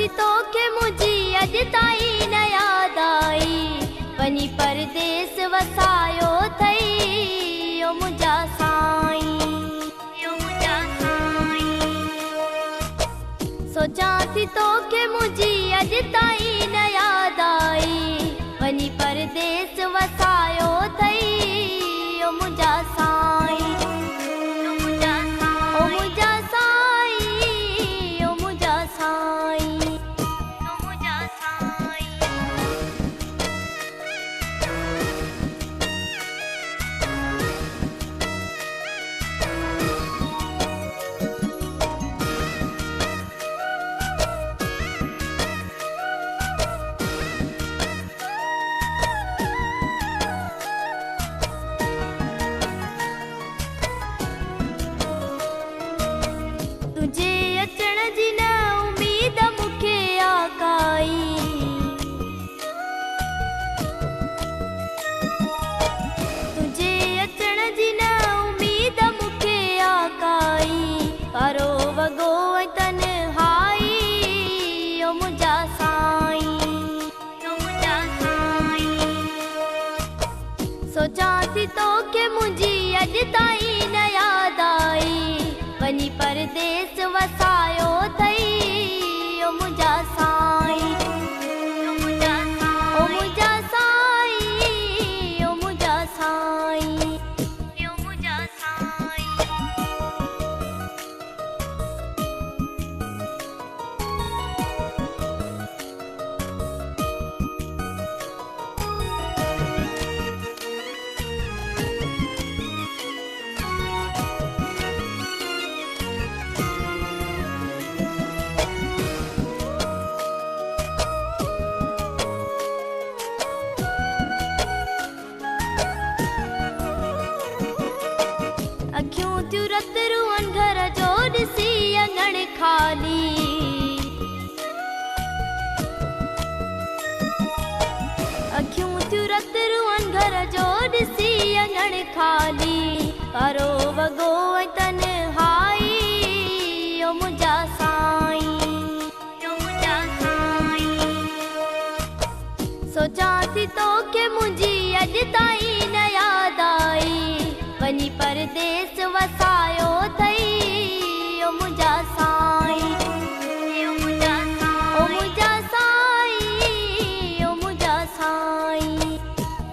थी तो के मुझी अज ताई न याद आई, वनी परदेस वसायो थई यो मुझा साईं, यो मुझा साईं। सोचा थी तो के मुझी अज ताई न याद आई, वनी परदेस वसायो थई यो मुझा साईं, यो मुझा साईं, ओ मुझा साईं, यो मुझा साईं, यो मुझा साईं। तुझे अचण जी न उम्मीद मुखे आकाई, तुझे अचण जी न उम्मीद मुखे आकाई, करो वगो तन्हाई यो मुझा साईं, यो मुझा साईं। सोचा थी तो के मुझी अज ताई न याद आई, वनी परदेस वसायो थई यो मुझा साईं, यो मुझा साईं, ओ मुझा साईं, यो मुझा साईं, यो मुझा साईं। अखियूं थियूं रत रुअन घर जो ॾिसी अङण खाली, अखियूं थियूं रत रुअन घर जो ॾिसी अङण खाली, करो वगो तन्हाई यो मुझा साईं, यो मुझा साईं। सोचा थी तो के मुझी अज ताई न याद आई, वनी परदेस वसायो थई यो मुझा साईं, यो मुझा साईं, ओ मुझा साईं, यो मुझा साईं,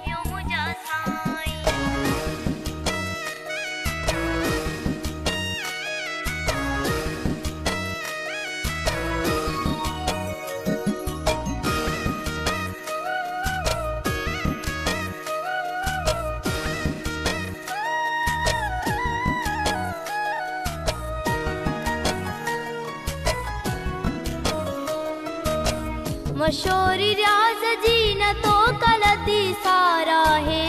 यो मुझा साईं। मशोरी रियाज जी न तो कलती सारा है,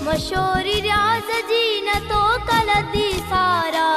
मशोरी रियाज जी न तो कलती सारा